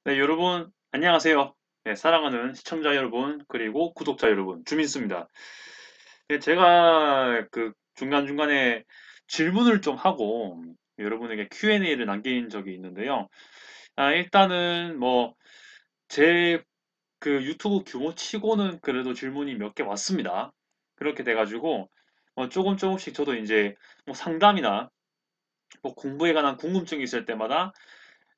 네, 여러분, 안녕하세요. 네, 사랑하는 시청자 여러분, 그리고 구독자 여러분, 주민수입니다. 네, 제가 중간중간에 질문을 좀 하고 여러분에게 Q&A를 남긴 적이 있는데요. 일단은 제 유튜브 규모 치고는 그래도 질문이 몇 개 왔습니다. 그렇게 돼가지고, 조금씩 저도 이제 상담이나 공부에 관한 궁금증이 있을 때마다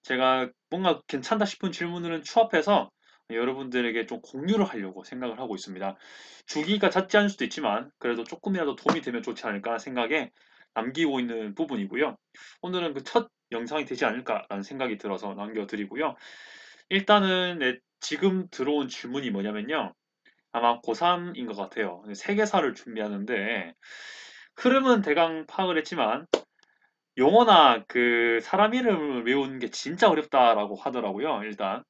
제가 뭔가 괜찮다 싶은 질문을 추합해서 여러분들에게 좀 공유를 하려고 생각을 하고 있습니다. 주기가 잦지 않을 수도 있지만 그래도 조금이라도 도움이 되면 좋지 않을까 생각에 남기고 있는 부분이고요. 오늘은 그 첫 영상이 되지 않을까라는 생각이 들어서 남겨드리고요. 일단은 지금 들어온 질문이 뭐냐면요. 아마 고3인 것 같아요. 세계사를 준비하는데 흐름은 대강 파악을 했지만 용어나 사람 이름을 외우는 게 진짜 어렵다라고 하더라고요. 일단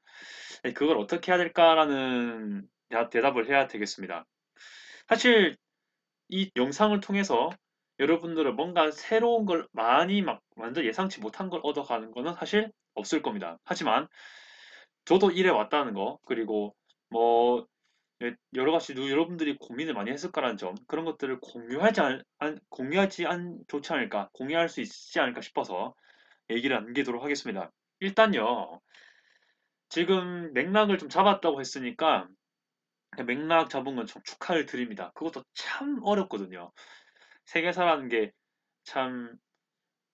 그걸 어떻게 해야 될까라는 대답을 해야 되겠습니다. 사실 이 영상을 통해서 여러분들은 뭔가 새로운 걸 많이 막 완전 예상치 못한 걸 얻어가는 거는 사실 없을 겁니다. 하지만 저도 이래 왔다는 거, 그리고 뭐 여러 가지 여러분들이 고민을 많이 했을 거라는 점, 그런 것들을 좋지 않을까, 공유할 수 있지 않을까 싶어서 얘기를 남기도록 하겠습니다. 일단요, 지금 맥락을 좀 잡았다고 했으니까 맥락 잡은 건 좀 축하를 드립니다. 그것도 참 어렵거든요. 세계사라는 게 참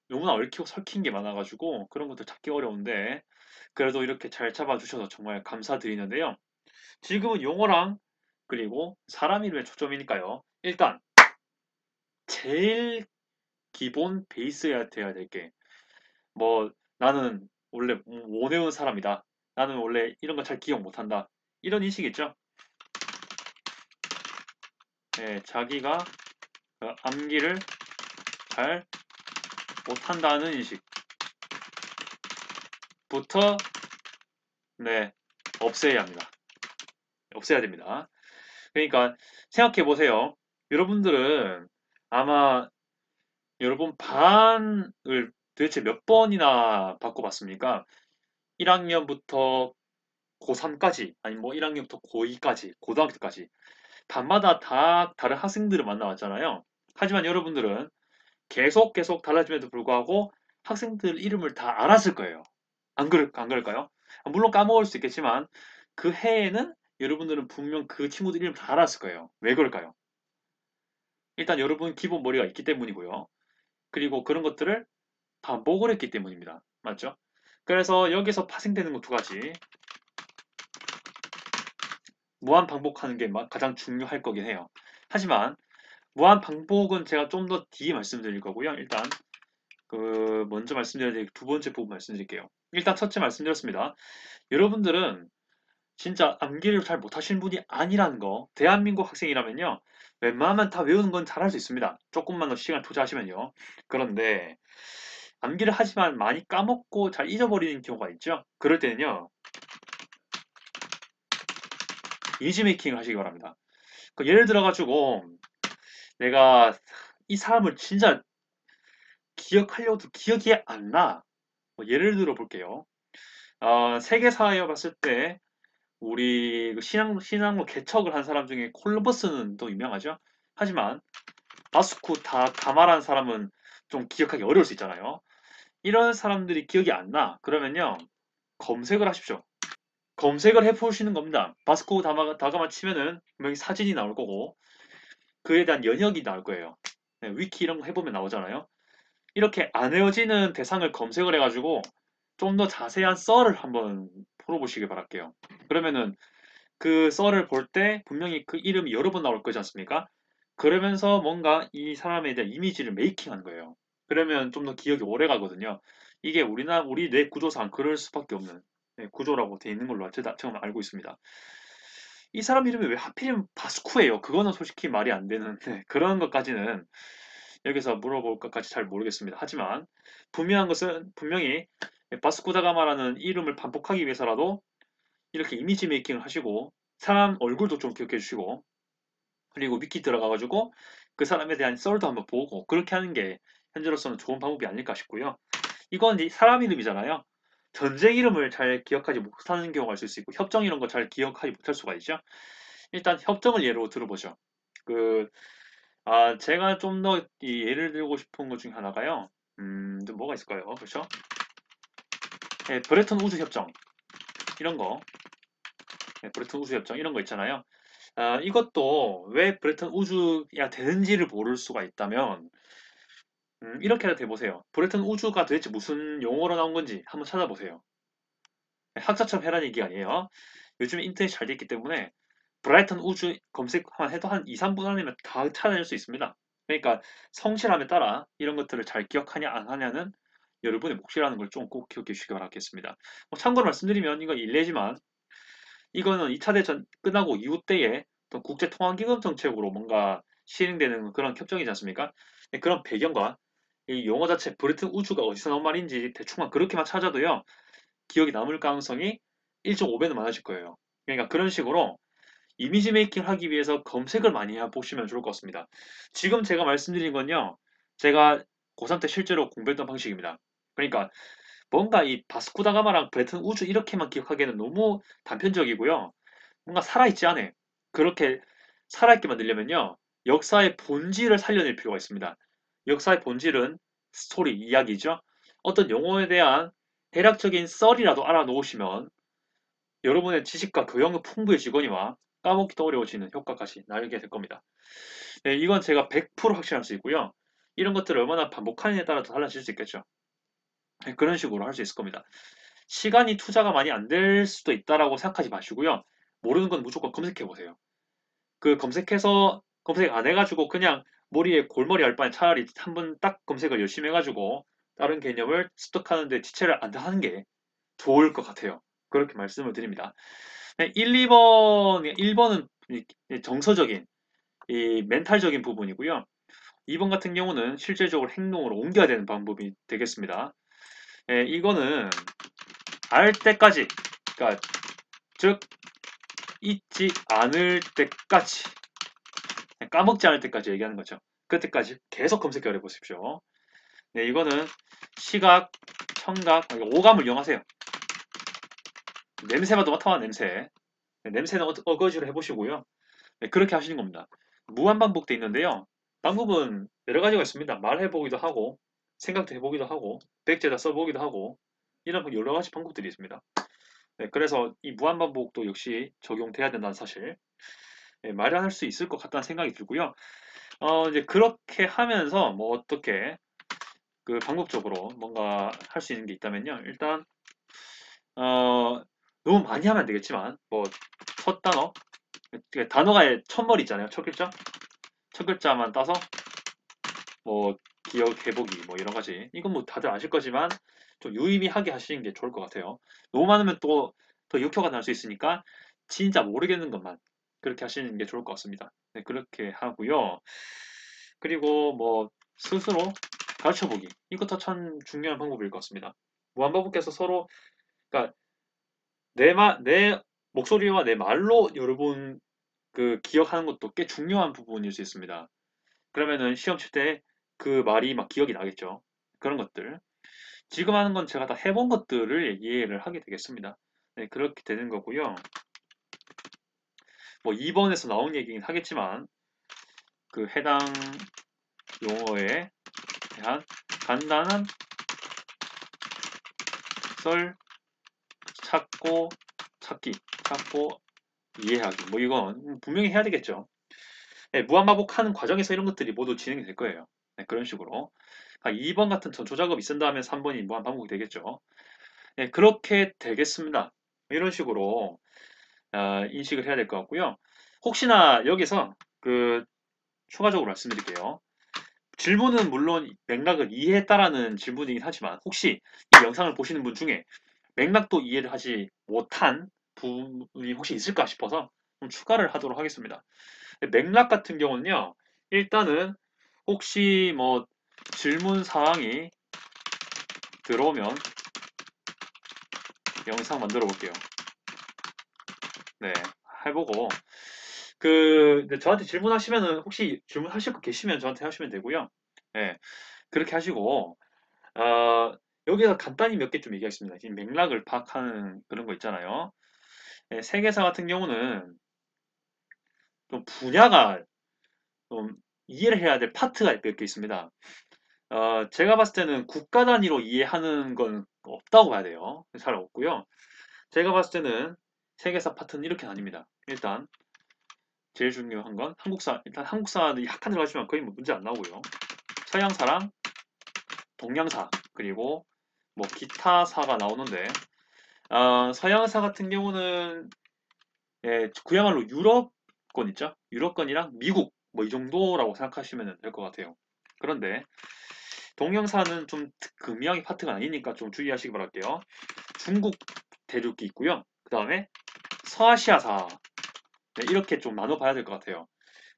너무나 얽히고 설킨 게 많아가지고 그런 것들 찾기 어려운데 그래도 이렇게 잘 잡아주셔서 정말 감사드리는데요. 지금은 용어랑 그리고 사람 이름에 초점이니까요. 일단 제일 기본 베이스여야 돼야 될 게 나는 원래 못 외운 사람이다. 나는 원래 이런 거 잘 기억 못한다. 이런 인식 있죠? 네, 자기가 암기를 잘 못한다는 인식부터 네, 없애야 합니다. 없애야 됩니다. 그러니까 생각해 보세요. 여러분들은 아마 여러분 반을 도대체 몇 번이나 바꿔봤습니까? 1학년부터 고3까지, 아니 뭐 1학년부터 고2까지, 고등학교까지 반마다 다 다른 학생들을 만나왔잖아요. 하지만 여러분들은 계속 달라짐에도 불구하고 학생들 이름을 다 알았을 거예요. 안 그럴까요? 물론 까먹을 수 있겠지만 그 해에는 여러분들은 분명 그 친구들 이름 다 알았을 거예요. 왜 그럴까요? 일단 여러분 기본 머리가 있기 때문이고요. 그리고 그런 것들을 반복을 했기 때문입니다. 맞죠? 그래서 여기서 파생되는 거 두 가지. 무한 반복하는 게 가장 중요할 거긴 해요. 하지만 무한 반복은 제가 좀 더 뒤에 말씀드릴 거고요. 일단 먼저 말씀드려야 될 두 번째 부분 말씀드릴게요. 일단 첫째 말씀드렸습니다. 여러분들은 진짜 암기를 잘 못하시는 분이 아니라는 거, 대한민국 학생이라면요, 웬만하면 다 외우는 건 잘할 수 있습니다. 조금만 더 시간 투자하시면요. 그런데 암기를 하지만 많이 까먹고 잘 잊어버리는 경우가 있죠. 그럴 때는요, 이지 메이킹을 하시기 바랍니다. 예를 들어가지고 내가 이 사람을 진짜 기억하려도 기억이 안 나. 예를 들어 볼게요. 세계사에 봤을 때 우리 신앙로 개척을 한 사람 중에 콜럼버스는 또 유명하죠. 하지만 바스코 다 가마라는 사람은 좀 기억하기 어려울 수 있잖아요. 이런 사람들이 기억이 안 나. 그러면요. 검색을 하십시오. 검색을 해보시는 겁니다. 바스코 다가마 치면은 분명히 사진이 나올 거고 그에 대한 연역이 나올 거예요. 네, 위키 이런 거 해보면 나오잖아요. 이렇게 안 외워지는 대상을 검색을 해가지고 좀 더 자세한 썰을 한번 풀어보시길 바랄게요. 그러면은 그 썰을 볼 때 분명히 그 이름이 여러 번 나올 거지 않습니까? 그러면서 뭔가 이 사람에 대한 이미지를 메이킹한 거예요. 그러면 좀 더 기억이 오래 가거든요. 이게 우리 뇌 구조상 그럴 수밖에 없는 구조라고 돼 있는 걸로 제가 처음 알고 있습니다. 이 사람 이름이 왜 하필이면 바스쿠예요? 그거는 솔직히 말이 안 되는 그런 것까지는 여기서 물어볼 것까지 잘 모르겠습니다. 하지만 분명한 것은 분명히 바스코 다가마라는 이름을 반복하기 위해서라도 이렇게 이미지 메이킹을 하시고 사람 얼굴도 좀 기억해 주시고 그리고 위키 들어가가지고 그 사람에 대한 썰도 한번 보고 그렇게 하는 게 현재로서는 좋은 방법이 아닐까 싶고요. 이건 이제 사람 이름이잖아요. 전쟁 이름을 잘 기억하지 못하는 경우가 있을 수 있고 협정 이런 거 잘 기억하지 못할 수가 있죠. 일단 협정을 예로 들어보죠. 그, 제가 좀 더 예를 들고 싶은 것 중에 하나가요. 좀 뭐가 있을까요? 그렇죠? 예, 브레튼 우드 협정 이런 거, 예, 브레튼 우드 협정 이런 거 있잖아요. 이것도 왜 브레튼 우즈야 되는지를 모를 수가 있다면 이렇게라도 해보세요. 브레튼 우즈가 도대체 무슨 용어로 나온 건지 한번 찾아보세요. 학자처럼 해라는 얘기 아니에요. 요즘 인터넷이 잘 돼 있기 때문에 브라이튼 우즈 검색만 해도 한 2, 3분 안이면 다 찾아낼 수 있습니다. 그러니까 성실함에 따라 이런 것들을 잘 기억하냐 안 하냐는 여러분의 몫이라는 걸 좀 꼭 기억해 주시기 바라겠습니다. 참고로 말씀드리면 이건 일례지만 이거는 2차 대전 끝나고 이후 때에 또 국제통화기금 정책으로 뭔가 시행되는 그런 협정이지 않습니까? 네, 그런 배경과 이 용어 자체 브레튼 우주가 어디서 나온 말인지 대충만 그렇게만 찾아도요. 기억이 남을 가능성이 1.5배는 많아질 거예요. 그러니까 그런 식으로 이미지 메이킹 하기 위해서 검색을 많이 해보시면 좋을 것 같습니다. 지금 제가 말씀드린 건요. 제가 고3 때 실제로 공부했던 방식입니다. 그러니까 뭔가 이 바스코다가마랑 브레튼 우주 이렇게만 기억하기에는 너무 단편적이고요. 뭔가 살아있지 않아요. 그렇게 살아있게 만들려면요. 역사의 본질을 살려낼 필요가 있습니다. 역사의 본질은 스토리, 이야기죠. 어떤 용어에 대한 대략적인 썰이라도 알아놓으시면 여러분의 지식과 교양은 풍부해지거니와 까먹기도 어려워지는 효과까지 나게 될 겁니다. 네, 이건 제가 100% 확신할 수 있고요. 이런 것들을 얼마나 반복하느냐에 따라 더 달라질 수 있겠죠. 네, 그런 식으로 할 수 있을 겁니다. 시간이 투자가 많이 안 될 수도 있다라고 생각하지 마시고요. 모르는 건 무조건 검색해 보세요. 그 검색해서 검색 안 해가지고 그냥 머리에 골머리 할 바에 차라리 한번 딱 검색을 열심히 해가지고 다른 개념을 습득하는데 지체를 안 하는 게 좋을 것 같아요. 그렇게 말씀을 드립니다. 1, 2번, 1번은 정서적인, 이 멘탈적인 부분이고요. 2번 같은 경우는 실질적으로 행동으로 옮겨야 되는 방법이 되겠습니다. 이거는 알 때까지, 그러니까 즉 잊지 않을 때까지, 까먹지 않을 때까지 얘기하는 거죠. 그때까지 계속 검색해 보십시오. 네, 이거는 시각, 청각, 오감을 이용하세요. 냄새마다 맡아와 냄새. 네, 냄새는 어거지로 해보시고요. 네, 그렇게 하시는 겁니다. 무한반복돼 있는데요. 방법은 여러 가지가 있습니다. 말해보기도 하고, 생각도 해보기도 하고, 백제다 써보기도 하고, 이런 여러 가지 방법들이 있습니다. 네, 그래서 이 무한반복도 역시 적용돼야 된다는 사실, 네, 마련할 수 있을 것 같다는 생각이 들고요. 이제 그렇게 하면서 뭐 어떻게 그 방법적으로 뭔가 할 수 있는 게 있다면요. 일단, 너무 많이 하면 안 되겠지만, 뭐, 첫 단어, 단어가 첫머리 있잖아요. 첫 글자. 첫 글자만 따서 뭐 기억해보기 뭐 이런 가지 이건 뭐 다들 아실 거지만 좀 유의미하게 하시는 게 좋을 것 같아요. 너무 많으면 또 더 역효가 날 수 있으니까 진짜 모르겠는 것만 그렇게 하시는 게 좋을 것 같습니다. 네, 그렇게 하고요. 그리고 뭐 스스로 가르쳐보기 이것도 참 중요한 방법일 것 같습니다. 무한반복해서 서로 그러니까 내 목소리와 내 말로 여러분 그 기억하는 것도 꽤 중요한 부분일 수 있습니다. 그러면은 시험 칠 때 그 말이 막 기억이 나겠죠. 그런 것들. 지금 하는 건 제가 다 해본 것들을 얘기를 하게 되겠습니다. 네, 그렇게 되는 거고요. 뭐 2번에서 나온 얘기긴 하겠지만 그 해당 용어에 대한 간단한 썰 찾고 찾기, 찾고 이해하기. 뭐 이건 분명히 해야 되겠죠. 네, 무한반복하는 과정에서 이런 것들이 모두 진행이 될 거예요. 네, 그런 식으로. 2번 같은 전초 작업이 쓴 다음에 3번이 무한반복이 되겠죠. 네, 그렇게 되겠습니다. 이런 식으로 인식을 해야 될 것 같고요. 혹시나 여기서 그 추가적으로 말씀드릴게요. 질문은 물론 맥락을 이해했다라는 질문이긴 하지만 혹시 이 영상을 보시는 분 중에 맥락도 이해를 하지 못한 부분이 혹시 있을까 싶어서 좀 추가를 하도록 하겠습니다. 맥락 같은 경우는요. 일단은 혹시 뭐 질문 사항이 들어오면 영상 만들어 볼게요. 네, 해보고 저한테 질문하시면은 혹시 질문하실 거 계시면 저한테 하시면 되고요. 네, 그렇게 하시고 여기서 간단히 몇 개 좀 얘기하겠습니다. 지금 맥락을 파악하는 그런 거 있잖아요. 네, 세계사 같은 경우는 좀 분야가 좀 이해를 해야 될 파트가 몇 개 있습니다. 제가 봤을 때는 국가 단위로 이해하는 건 없다고 봐야 돼요. 잘 없고요. 제가 봤을 때는 세계사 파트는 이렇게 나뉩니다. 일단 제일 중요한 건 한국사, 일단 한국사는 약간 들어가시면 거의 뭐 문제 안 나오고요. 서양사랑 동양사, 그리고 뭐 기타사가 나오는데, 서양사 같은 경우는 그야말로 유럽권 있죠? 유럽권이랑 미국 뭐 이 정도라고 생각하시면 될 것 같아요. 그런데 동영사는 좀 극미하게 파트가 아니니까 좀 주의하시기 바랄게요. 중국 대륙이 있고요. 그 다음에 서아시아사, 네, 이렇게 좀 나눠봐야 될 것 같아요.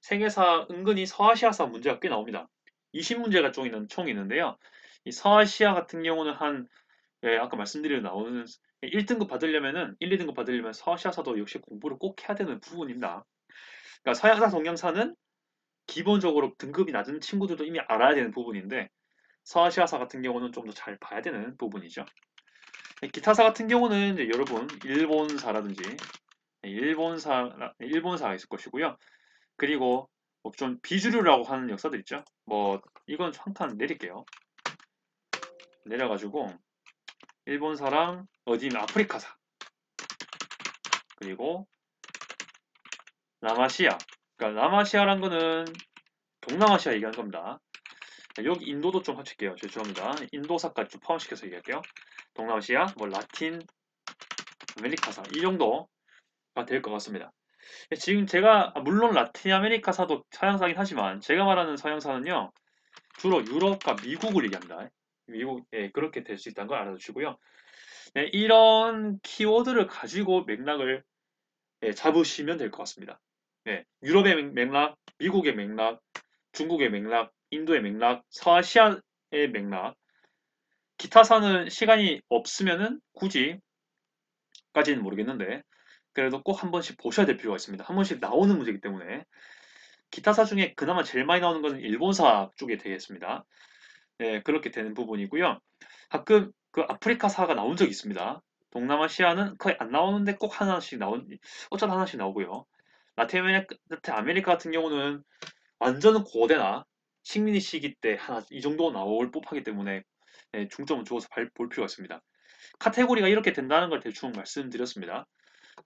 세계사 은근히 서아시아사 문제가 꽤 나옵니다. 20문제가 총 있는데요. 이 서아시아 같은 경우는 아까 말씀드린 나오는 1등급 받으려면은 1, 2등급 받으려면 서아시아사도 역시 공부를 꼭 해야 되는 부분입니다. 그러니까 서양사, 동양사는 기본적으로 등급이 낮은 친구들도 이미 알아야 되는 부분인데, 서아시아사 같은 경우는 좀 더 잘 봐야 되는 부분이죠. 기타사 같은 경우는 이제 여러분 일본사라든지 일본사가 있을 것이고요. 그리고 뭐좀 비주류라고 하는 역사들 있죠. 뭐 이건 한 칸 내릴게요. 내려가지고 일본사랑 어디는 아프리카사, 그리고 남아시아. 그러니까 남아시아란 거는 동남아시아 얘기하는 겁니다. 여기 인도도 좀 합칠게요. 죄송합니다. 인도사까지 좀 포함시켜서 얘기할게요. 동남아시아, 뭐 라틴 아메리카사 이 정도가 될 것 같습니다. 지금 제가 물론 라틴 아메리카사도 서양사긴 하지만 제가 말하는 서양사는요 주로 유럽과 미국을 얘기합니다. 미국, 그렇게 될 수 있다는 걸 알아두시고요. 네, 이런 키워드를 가지고 맥락을 잡으시면 될 것 같습니다. 유럽의 맥락, 미국의 맥락, 중국의 맥락, 인도의 맥락, 서아시아의 맥락. 기타사는 시간이 없으면은 굳이까지는 모르겠는데 그래도 꼭 한 번씩 보셔야 될 필요가 있습니다. 한 번씩 나오는 문제이기 때문에 기타사 중에 그나마 제일 많이 나오는 것은 일본사 쪽에 되겠습니다. 그렇게 되는 부분이고요. 가끔 그 아프리카사가 나온 적이 있습니다. 동남아시아는 거의 안 나오는데 꼭 하나씩 어쩌다 하나씩 나오고요. 아메리카 같은 경우는 완전 고대나 식민지 시기 때 하나 이 정도 나올 법하기 때문에 중점을 주어서 볼 필요가 있습니다. 카테고리가 이렇게 된다는 걸 대충 말씀드렸습니다.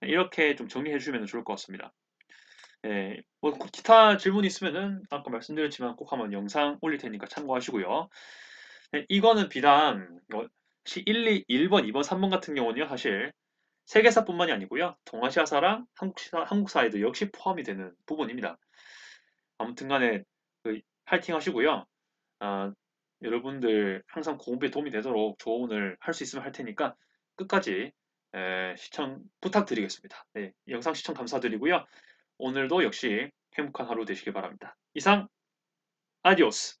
이렇게 좀 정리해 주시면 좋을 것 같습니다. 뭐 기타 질문 있으면은 아까 말씀드렸지만 꼭 한번 영상 올릴 테니까 참고하시고요. 이거는 비단 1번, 2번, 3번 같은 경우는요, 사실 세계사뿐만이 아니고요, 동아시아사랑 한국사에도 역시 포함이 되는 부분입니다. 아무튼간에 파이팅 하시고요. 아, 여러분들 항상 공부에 도움이 되도록 조언을 할 수 있으면 할 테니까 끝까지 시청 부탁드리겠습니다. 네, 영상 시청 감사드리고요. 오늘도 역시 행복한 하루 되시길 바랍니다. 이상, 아디오스!